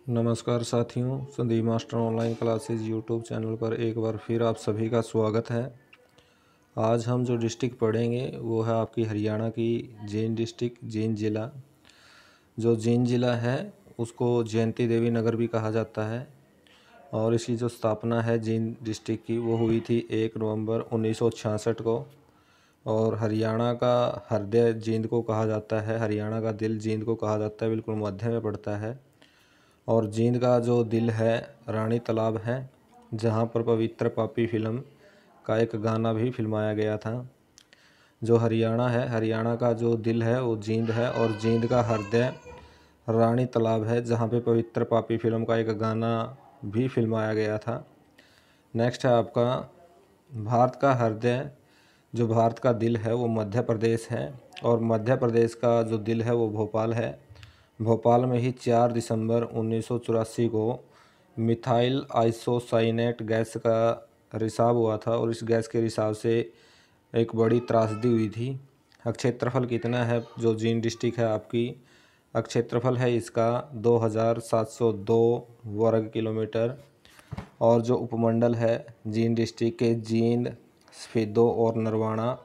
नमस्कार साथियों, Sandeep master online classes YouTube channel पर एक बार फिर आप सभी का स्वागत है। आज हम जो डिस्ट्रिक्ट पढ़ेंगे वो है आपकी हरियाणा की जींद डिस्ट्रिक्ट, जींद ज़िला। जो जींद ज़िला है उसको जयंती देवी नगर भी कहा जाता है और इसकी जो स्थापना है जींद डिस्ट्रिक्ट की वो हुई थी 1 नवंबर 1966 को। और हरियाणा का हृदय जींद को कहा जाता है, हरियाणा का दिल जींद को कहा जाता है, बिल्कुल मध्य में पड़ता है। और जींद का जो दिल है रानी तालाब है, जहाँ पर पवित्र पापी फिल्म का एक गाना भी फिल्माया गया था। जो हरियाणा है, हरियाणा का जो दिल है वो जींद है और जींद का हृदय रानी तालाब है, जहाँ पे पवित्र पापी फिल्म का एक गाना भी फिल्माया गया था। नेक्स्ट है आपका भारत का हृदय। जो भारत का दिल है वो मध्य प्रदेश है और मध्य प्रदेश का जो दिल है वो भोपाल है। भोपाल में ही 4 दिसंबर 1984 को मिथाइल आइसोसाइनेट गैस का रिसाव हुआ था और इस गैस के रिसाव से एक बड़ी त्रासदी हुई थी। क्षेत्रफल कितना है जो जींद डिस्ट्रिक्ट है आपकी? क्षेत्रफल है इसका 2702 वर्ग किलोमीटर। और जो उपमंडल है जींद डिस्ट्रिक्ट के जींद, स्फीदो और नरवाना।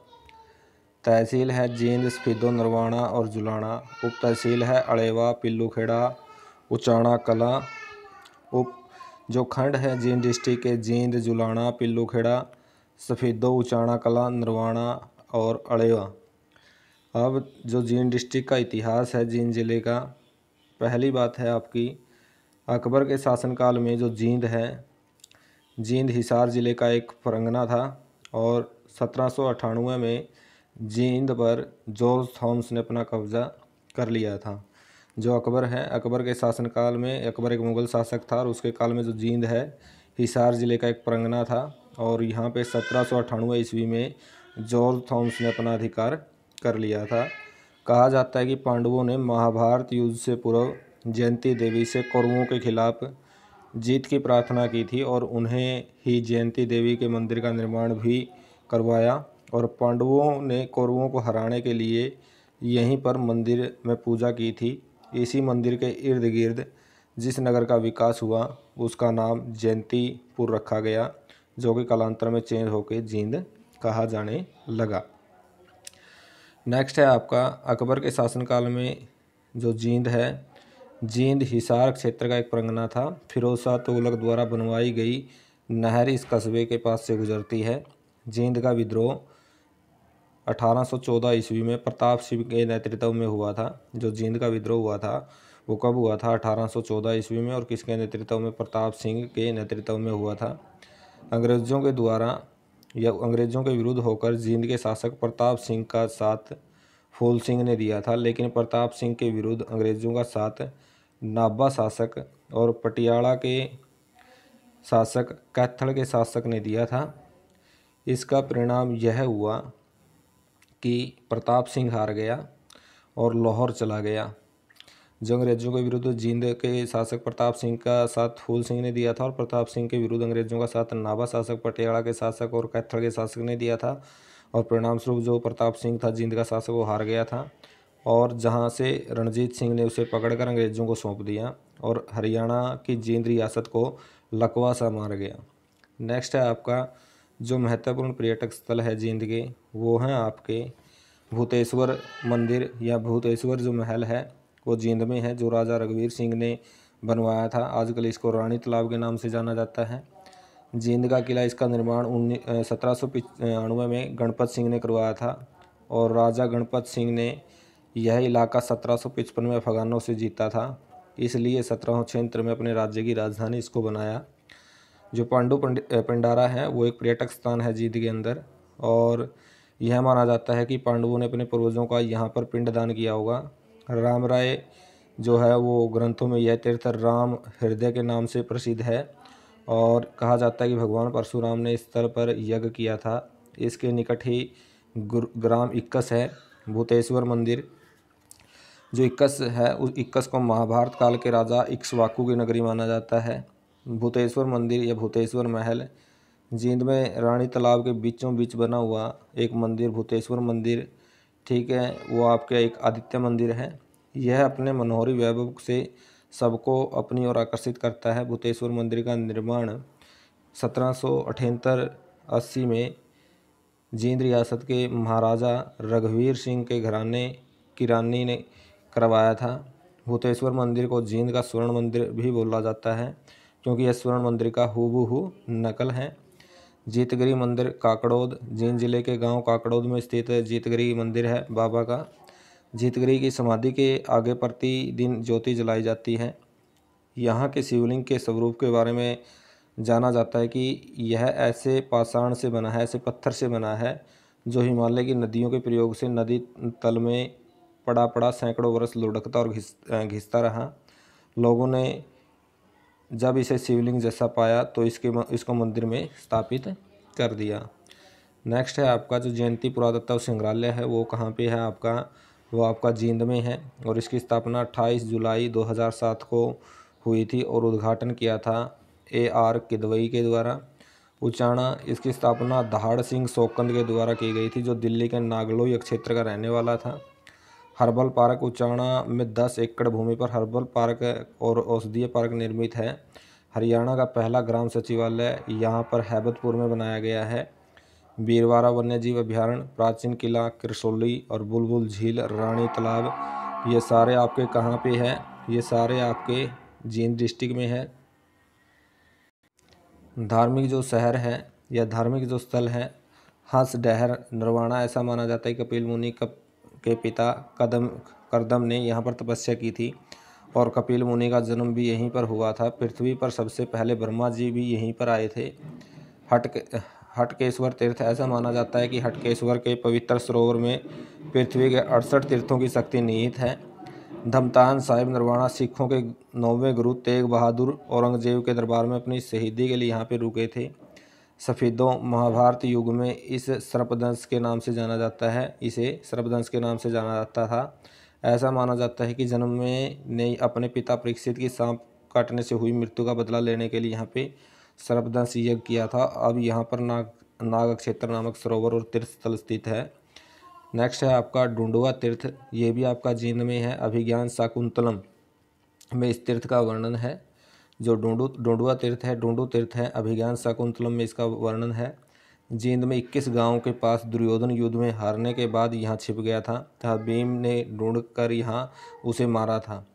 तहसील है जींद, स्फीदो, नरवाना और जुलाना। उप तहसील है अड़ेवा, पिल्लूखेड़ा, उचाना कला। उप जो खंड है जींद डिस्ट्रिक्ट के जींद, जुलाना, पिल्लूखेड़ा, स्फीदो, उचाना कला, नरवाना और अड़ेवा। अब जो जींद डिस्ट्रिक्ट का इतिहास है जींद ज़िले का, पहली बात है आपकी अकबर के शासनकाल में जो जींद है, जींद हिसार ज़िले का एक परगना था और 1798 में जींद पर जॉर्ज थॉमस ने अपना कब्जा कर लिया था। जो अकबर है, अकबर के शासनकाल में अकबर एक मुग़ल शासक था और उसके काल में जो जींद है हिसार ज़िले का एक परगना था और यहाँ पे 1798 ईस्वी में जॉर्ज थॉमस ने अपना अधिकार कर लिया था। कहा जाता है कि पांडवों ने महाभारत युद्ध से पूर्व जयंती देवी से कौरवों के खिलाफ जीत की प्रार्थना की थी और उन्हें ही जयंती देवी के मंदिर का निर्माण भी करवाया और पांडवों ने कौरवों को हराने के लिए यहीं पर मंदिर में पूजा की थी। इसी मंदिर के इर्द गिर्द जिस नगर का विकास हुआ उसका नाम जयंतीपुर रखा गया, जो कि कालांतर में चेंज होकर जींद कहा जाने लगा। नेक्स्ट है आपका अकबर के शासनकाल में जो जींद है, जींद हिसार क्षेत्र का एक परगना था। फिरोज शाह तुगलक द्वारा बनवाई गई नहर इस कस्बे के पास से गुजरती है। जींद का विद्रोह 1814 ईस्वी में प्रताप सिंह के नेतृत्व में हुआ था। जो जींद का विद्रोह हुआ था वो कब हुआ था? 1814 ईस्वी में। और किसके नेतृत्व में? प्रताप सिंह के नेतृत्व में हुआ था। अंग्रेज़ों के द्वारा या अंग्रेज़ों के विरुद्ध होकर जींद के शासक प्रताप सिंह का साथ फूल सिंह ने दिया था, लेकिन प्रताप सिंह के विरुद्ध अंग्रेज़ों का साथ नाभा शासक और पटियाला के शासक, कैथल के शासक ने दिया था। इसका परिणाम यह हुआ कि प्रताप सिंह हार गया और लाहौर चला गया। जो अंग्रेज़ों के विरुद्ध जींद के शासक प्रताप सिंह का साथ फूल सिंह ने दिया था और प्रताप सिंह के विरुद्ध अंग्रेज़ों का साथ नाभा शासक, पटियाला के शासक और कैथल के शासक ने दिया था। और परिणाम स्वरूप जो प्रताप सिंह था जींद का शासक, वो हार गया था और जहां से रणजीत सिंह ने उसे पकड़कर अंग्रेज़ों को सौंप दिया और हरियाणा की जींद रियासत को लकवा सा मार गया। नेक्स्ट है आपका जो महत्वपूर्ण पर्यटक स्थल है जींद के, वो हैं आपके भूतेश्वर मंदिर या भूतेश्वर जो महल है वो जींद में है, जो राजा रघुवीर सिंह ने बनवाया था। आजकल इसको रानी तालाब के नाम से जाना जाता है। जींद का किला, इसका निर्माण 1795 में गणपत सिंह ने करवाया था और राजा गणपत सिंह ने यह इलाका 1755 में अफगानों से जीता था, इसलिए 1776 में अपने राज्य की राजधानी इसको बनाया। जो पांडु पिंडारा है वो एक पर्यटक स्थान है जींद के अंदर और यह माना जाता है कि पांडवों ने अपने पूर्वजों का यहाँ पर पिंडदान किया होगा। राम राय जो है वो ग्रंथों में यह तीर्थ राम हृदय के नाम से प्रसिद्ध है और कहा जाता है कि भगवान परशुराम ने इस स्थल पर यज्ञ किया था। इसके निकट ही ग्राम इक्कस है, भूतेश्वर मंदिर। जो इक्कस है उस इक्कस को महाभारत काल के राजा इक्ष्वाकु की नगरी माना जाता है। भूतेश्वर मंदिर या भूतेश्वर महल जींद में रानी तालाब के बीचों बीच बना हुआ एक मंदिर भूतेश्वर मंदिर, ठीक है, वो आपके एक आदित्य मंदिर है। यह अपने मनोहरी वैभव से सबको अपनी ओर आकर्षित करता है। भूतेश्वर मंदिर का निर्माण 1778-80 में जींद रियासत के महाराजा रघुवीर सिंह के घराने की रानी ने करवाया था। भूतेश्वर मंदिर को जींद का स्वर्ण मंदिर भी बोला जाता है, क्योंकि यह स्वर्ण मंदिर का हूबहू नकल है। जीतगिरी मंदिर काकड़ौद, जींद जिले के गांव काकड़ौद में स्थित जीतगिरी मंदिर है बाबा का। जीतगिरी की समाधि के आगे प्रतिदिन ज्योति जलाई जाती है। यहाँ के शिवलिंग के स्वरूप के बारे में जाना जाता है कि यह ऐसे पाषाण से बना है, ऐसे पत्थर से बना है, जो हिमालय की नदियों के प्रयोग से नदी तल में पड़ा पड़ा सैकड़ों वर्ष लुढ़कता और घिसता रहा। लोगों ने जब इसे शिवलिंग जैसा पाया तो इसको मंदिर में स्थापित कर दिया। नेक्स्ट है आपका जो जयंती पुरातत्व संग्रहालय है वो कहाँ पे है आपका, वो आपका जींद में है और इसकी स्थापना 28 जुलाई 2007 को हुई थी और उद्घाटन किया था AR किदवई के द्वारा। उचाणा, इसकी स्थापना दहाड़ सिंह सोकंद के द्वारा की गई थी, जो दिल्ली के नागलोई क्षेत्र का रहने वाला था। हर्बल पार्क, उचाणा में 10 एकड़ भूमि पर हर्बल पार्क और औषधीय पार्क निर्मित है। हरियाणा का पहला ग्राम सचिवालय यहाँ पर हैबतपुर में बनाया गया है। बीरवारा वन्यजीव अभयारण्य, प्राचीन किला किरसोली और बुलबुल झील, रानी तालाब, ये सारे आपके कहाँ पे है, ये सारे आपके जींद डिस्ट्रिक्ट में है। धार्मिक जो शहर है या धार्मिक जो स्थल है, हंसडहर नरवाना, ऐसा माना जाता है कपिल मुनि के पिता करदम ने यहाँ पर तपस्या की थी और कपिल मुनि का जन्म भी यहीं पर हुआ था। पृथ्वी पर सबसे पहले ब्रह्मा जी भी यहीं पर आए थे। हटकेश्वर तीर्थ, ऐसा माना जाता है कि हटकेश्वर के पवित्र सरोवर में पृथ्वी के 68 तीर्थों की शक्ति निहित है। धमतान साहिब नरवाना, सिखों के 9वें गुरु तेग बहादुर औरंगजेब के दरबार में अपनी शहीदी के लिए यहाँ पे रुके थे। सफ़ेदों, महाभारत युग में इस सर्पदंश के नाम से जाना जाता है, इसे सर्पदंश के नाम से जाना जाता था। ऐसा माना जाता है कि जन्म में ने अपने पिता परीक्षित की सांप काटने से हुई मृत्यु का बदला लेने के लिए यहाँ पे सर्पदंश यज्ञ किया था। अब यहाँ पर नाग क्षेत्र नामक सरोवर और तीर्थ स्थल स्थित है। नेक्स्ट है आपका डुंडुआ तीर्थ, ये भी आपका जींद में है। अभिज्ञान शाकुंतलम में इस तीर्थ का वर्णन है। जो डुंडुआ तीर्थ है, डुंडू तीर्थ है, अभिज्ञान शाकुंतलम में इसका वर्णन है। जींद में 21 गांव के पास दुर्योधन युद्ध में हारने के बाद यहाँ छिप गया था तथा भीम ने ढूंढ कर यहाँ उसे मारा था।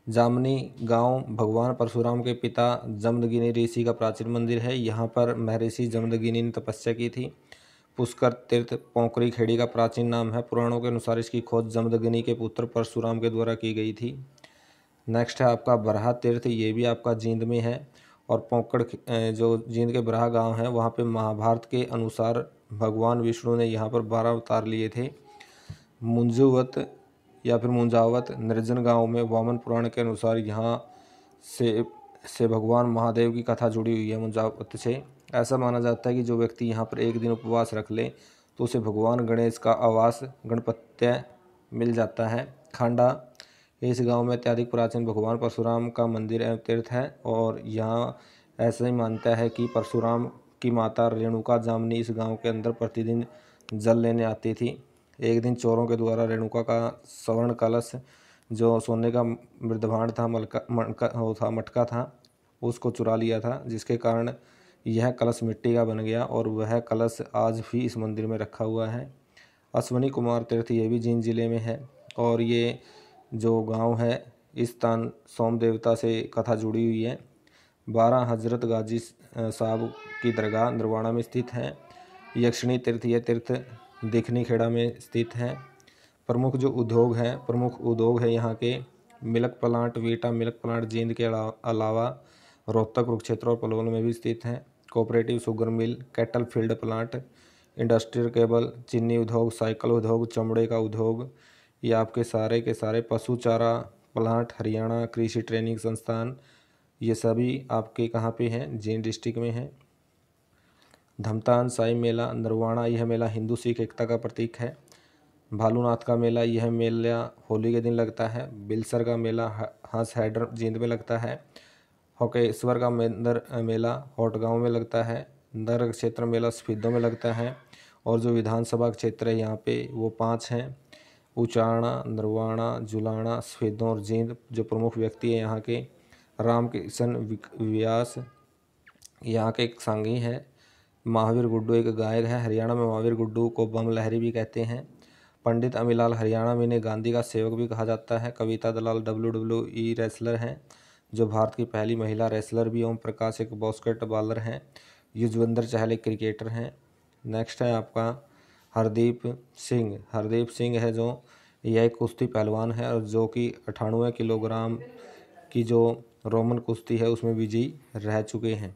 जामनी गांव भगवान परशुराम के पिता जमदगिनी ऋषि का प्राचीन मंदिर है। यहाँ पर महर्षि जमदगिनी ने तपस्या की थी। पुष्कर तीर्थ पोंकरी खेड़ी का प्राचीन नाम है। पुराणों के अनुसार इसकी खोज जमदग्नि के पुत्र परशुराम के द्वारा की गई थी। नेक्स्ट है आपका बरहा तीर्थ, ये भी आपका जींद में है और पोंकड़ जो जींद के बरहा गांव है वहाँ पे महाभारत के अनुसार भगवान विष्णु ने यहाँ पर 12 अवतार लिए थे। मुंजुवत या फिर मुंजावत निर्जन गांव में वामन पुराण के अनुसार यहाँ से भगवान महादेव की कथा जुड़ी हुई है मुंजावत से। ऐसा माना जाता है कि जो व्यक्ति यहाँ पर एक दिन उपवास रख ले तो उसे भगवान गणेश का आवास गणपत्य मिल जाता है। खांडा, इस गांव में अत्यधिक प्राचीन भगवान परशुराम का मंदिर एवं तीर्थ है और यहाँ ऐसा ही मानता है कि परशुराम की माता रेणुका जामनी इस गांव के अंदर प्रतिदिन जल लेने आती थी। एक दिन चोरों के द्वारा रेणुका का स्वर्ण कलश, जो सोने का मृदभांड था, मटका था, उसको चुरा लिया था, जिसके कारण यह कलश मिट्टी का बन गया और वह कलश आज भी इस मंदिर में रखा हुआ है। अश्वनी कुमार तीर्थ, ये भी जींद जिले में है और ये जो गांव है इस स्थान सोम देवता से कथा जुड़ी हुई है। 12 हजरत गाजी साहब की दरगाह नरवाना में स्थित है। यक्षिणी तीर्थ, यह तीर्थ दिखनी खेड़ा में स्थित है। प्रमुख उद्योग है यहाँ के milk plant, Vita milk plant Jind के अलावा रोहतक, कुरुक्षेत्र और पलवल में भी स्थित हैं। Cooperative sugar mill, cattle field plant, industrial cable, चीनी उद्योग, साइकिल उद्योग, चमड़े का उद्योग, ये आपके सारे के सारे पशु चारा प्लांट, हरियाणा कृषि ट्रेनिंग संस्थान, ये सभी आपके कहाँ पे हैं, जींद डिस्ट्रिक्ट में है। धमतान साई मेला नरवाना, यह मेला हिंदू सिख एकता का प्रतीक है। भालूनाथ का मेला, यह मेला होली के दिन लगता है। बिलसर का मेला हंस हैडर जींद में लगता है। होकेश्वर का मेला होटगांव में लगता है। नगर क्षेत्र मेला सफीदों में लगता है और जो विधानसभा क्षेत्र है यहाँ पे वो 5 हैं। उचाणा, नरवाणा, जुलाणा, सफ़ेदों और जींद जो प्रमुख व्यक्ति हैं यहाँ के। रामकिशन व्यास यहाँ के एक सांगी हैं। महावीर गुड्डू एक गायक है। हरियाणा में महावीर गुड्डू को बम लहरी भी कहते हैं। पंडित अमीलाल हरियाणा में इन्हें गांधी का सेवक भी कहा जाता है। कविता दलाल WWE रेसलर हैं जो भारत की पहली महिला रेसलर भी। ओम प्रकाश एक बास्केटबॉलर हैं। युजवेंद्र चहल एक क्रिकेटर हैं। नेक्स्ट है आपका हरदीप सिंह। हरदीप सिंह है जो यह एक कुश्ती पहलवान है और जो कि 98 किलोग्राम की जो रोमन कुश्ती है उसमें विजयी रह चुके हैं।